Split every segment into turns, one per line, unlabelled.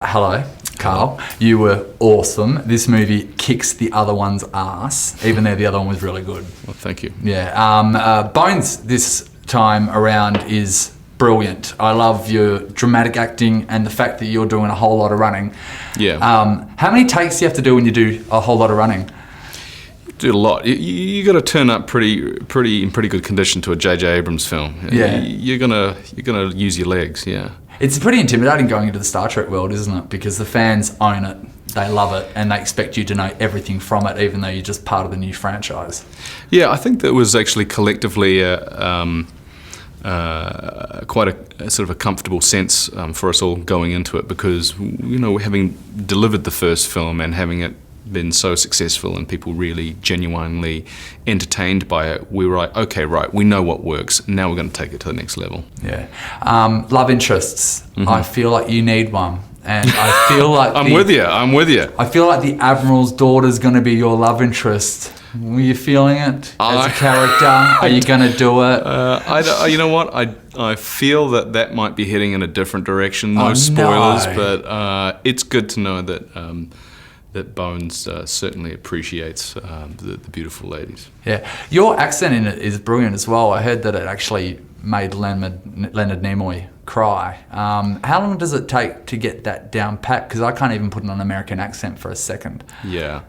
Hello, Carl. You were awesome. This movie kicks the other one's ass, even though the other one was really good.
Well, thank you.
Yeah. Bones this time around is brilliant. I love your dramatic acting and the fact that you're doing a whole lot of running.
Yeah.
How many takes do you have to do when you do a whole lot of running?
Do a lot. You got to turn up in pretty good condition to a J.J. Abrams film.
Yeah.
You're gonna use your legs. Yeah.
It's pretty intimidating going into the Star Trek world, isn't it? Because the fans own it, they love it, and they expect you to know everything from it, even though you're just part of the new franchise.
Yeah, I think that was actually collectively quite a sort of a comfortable sense for us all going into it, because having delivered the first film and having it been so successful and people really genuinely entertained by it, we were like, okay, right, we know what works, now we're going to take it to the next level.
Yeah. Love interests. Mm-hmm. I feel like you need one. And I feel like
I'm with you.
I feel like the Admiral's daughter's going to be your love interest. Were you feeling it as a character? Are you going to do it?
You know what? I feel that might be heading in a different direction. No spoilers, but it's good to know that that Bones certainly appreciates the beautiful ladies.
Yeah, your accent in it is brilliant as well. I heard that it actually made Leonard Nimoy cry. How long does it take to get that down pat? Because I can't even put on an American accent for a second.
Yeah,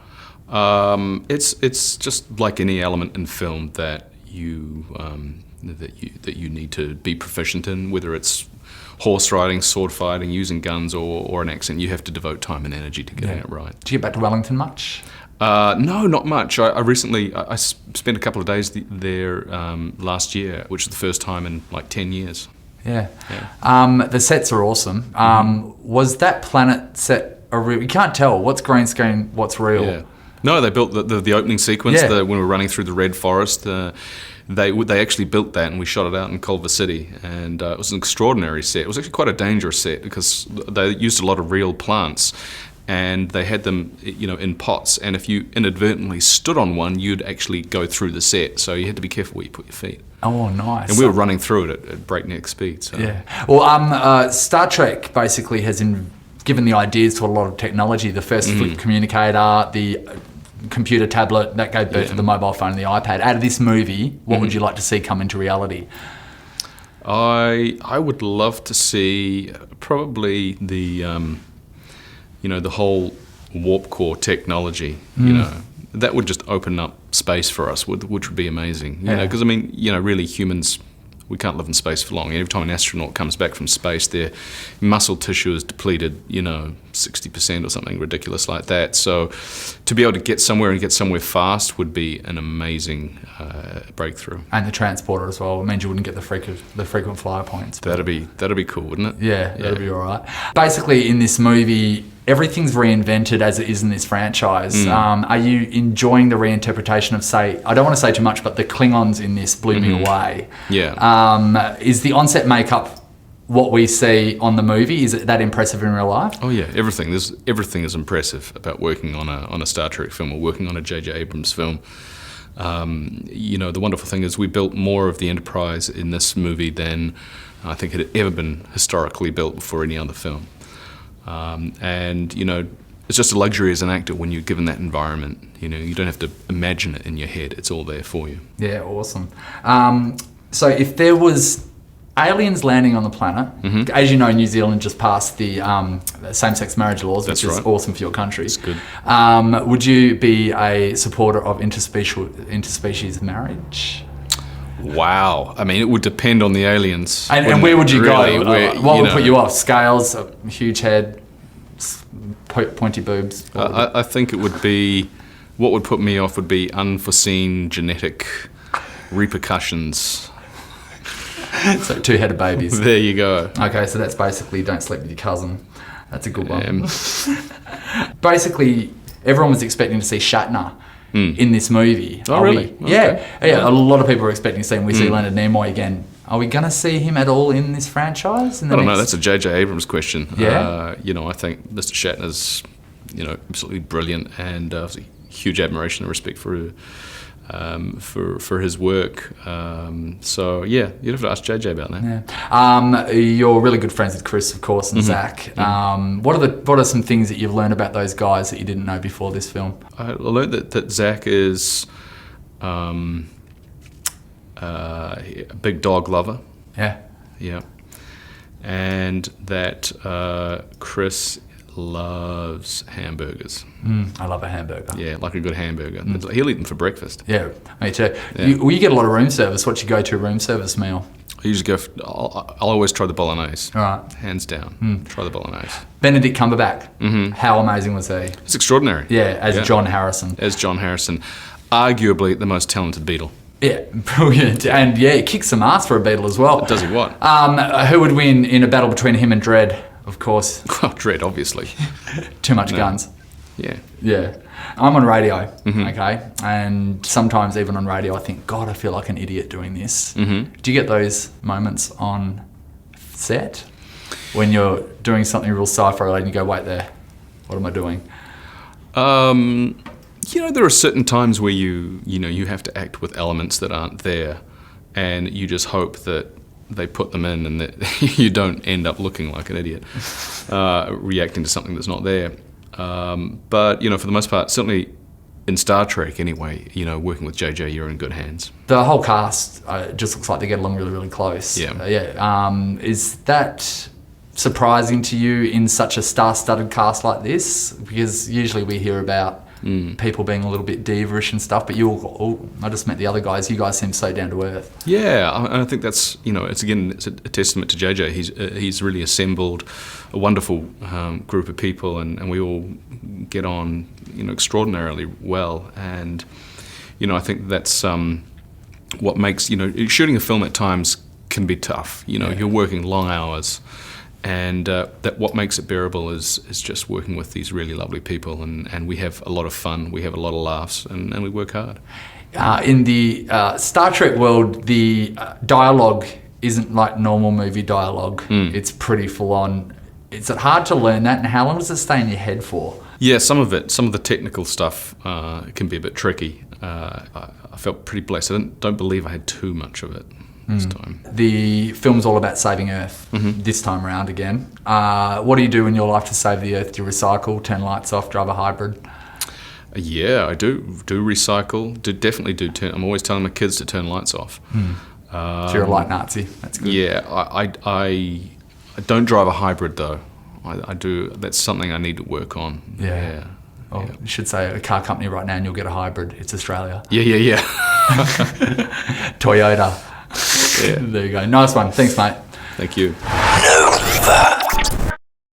it's just like any element in film that you need to be proficient in, whether it's horse riding, sword fighting, using guns, or an accent. You have to devote time and energy to getting it right.
Do you get back to Wellington much?
No, not much. I recently spent a couple of days there last year, which was the first time in like 10 years.
Yeah. The sets are awesome. Was that planet set a real... You can't tell what's green screen, what's real.
Yeah. No, they built the opening sequence when we were running through the Red Forest. They actually built that, and we shot it out in Culver City, and it was an extraordinary set. It was actually quite a dangerous set because they used a lot of real plants, and they had them, in pots. And if you inadvertently stood on one, you'd actually go through the set. So you had to be careful where you put your feet.
Oh, nice.
And we were running through it at breakneck speed. So.
Yeah. Well, Star Trek basically has given the ideas to a lot of technology. The first flip communicator, the computer tablet, that gave birth to the mobile phone and the iPad. Out of this movie, what would you like to see come into reality?
I would love to see probably the the whole warp core technology. That would just open up space for us, which would be amazing. Because really humans, we can't live in space for long. Every time an astronaut comes back from space, their muscle tissue is depleted, 60% or something ridiculous like that. So to be able to get somewhere and get somewhere fast would be an amazing breakthrough.
And the transporter as well. It means you wouldn't get the frequent flyer points.
That'd be cool, wouldn't it?
Yeah, that'd be all right. Basically, in this movie, everything's reinvented as it is in this franchise. Are you enjoying the reinterpretation of, say, I don't want to say too much, but the Klingons in this blew me away.
Yeah.
Is the on-set makeup what we see on the movie? Is it that impressive in real life?
Oh yeah, everything is impressive about working on a Star Trek film or working on a J.J. Abrams film. The wonderful thing is we built more of the Enterprise in this movie than I think it had ever been historically built before any other film. It's just a luxury as an actor when you're given that environment. You don't have to imagine it in your head. It's all there for you.
Yeah, awesome. So if there was aliens landing on the planet, as you know, New Zealand just passed the same-sex marriage laws, which is awesome for your country.
It's good.
Would you be a supporter of interspecies marriage?
Wow. I mean, it would depend on the aliens.
And where would you go? What would put you off? Scales, a huge head, pointy boobs?
I think it would be, what would put me off would be unforeseen genetic repercussions.
So two-headed babies.
There you go.
Okay, so that's basically don't sleep with your cousin. That's a good one. Basically, everyone was expecting to see Shatner in this movie.
Oh, really?
Okay. Yeah. A lot of people were expecting to see him. We see Leonard Nimoy again. Are we going to see him at all in this franchise? I don't
know. That's a J.J. Abrams question.
Yeah.
I think Mr. Shatner's, absolutely brilliant, and huge admiration and respect for for his work. So yeah, you'd have to ask JJ about that.
Yeah. You're really good friends with Chris, of course, and Zach. What are some things that you've learned about those guys that you didn't know before this film?
I learned that Zach is a big dog lover. Yeah. And that Chris loves hamburgers.
I love a hamburger.
Yeah, like a good hamburger. He'll eat them for breakfast.
Yeah, me too.
Yeah.
You get a lot of room service. What's your go-to room service meal?
I usually go. I'll always try the bolognese.
All right.
Hands down. Try the bolognese.
Benedict Cumberbatch. How amazing was he?
It's extraordinary.
Yeah, as John Harrison.
As John Harrison, arguably the most talented Beatle.
Yeah, brilliant. And yeah, he kicks some ass for a Beatle as well.
Does he what?
Who would win in a battle between him and Dredd? Of course.
Well, Dredd, obviously.
Too much guns.
Yeah.
I'm on radio, okay? And sometimes even on radio I think, God, I feel like an idiot doing this. Do you get those moments on set when you're doing something real sci-fi related and you go, wait there, what am I doing?
There are certain times where you have to act with elements that aren't there, and you just hope that they put them in and that you don't end up looking like an idiot, reacting to something that's not there. But for the most part, certainly in Star Trek anyway, working with JJ, you're in good hands.
The whole cast just looks like they get along really, really close.
Yeah.
Is that surprising to you in such a star-studded cast like this? Because usually we hear about people being a little bit diva-ish and stuff, but I just met the other guys. You guys seem so down to earth.
Yeah, I think that's it's a testament to JJ. He's really assembled a wonderful group of people, and we all get on extraordinarily well. And I think that's what makes shooting a film at times can be tough. You're working long hours. And that what makes it bearable is just working with these really lovely people, and we have a lot of fun, we have a lot of laughs, and we work hard.
In the Star Trek world, the dialogue isn't like normal movie dialogue. It's pretty full on. Is it hard to learn that, and how long does it stay in your head for? Yeah,
some of the technical stuff can be a bit tricky. I felt pretty blessed. I don't believe I had too much of it this time.
The film's all about saving Earth this time around again. What do you do in your life to save the Earth? Do you recycle, turn lights off, drive a hybrid?
Yeah, I do recycle. Definitely do. I'm always telling my kids to turn lights off.
So you're a light Nazi. That's good.
Yeah, I don't drive a hybrid though. I do. That's something I need to work on.
Yeah. Oh, you should say a car company right now and you'll get a hybrid. It's Australia.
Yeah.
Toyota. Yeah. There you go. Nice one. Thanks, mate.
Thank you.
Nova.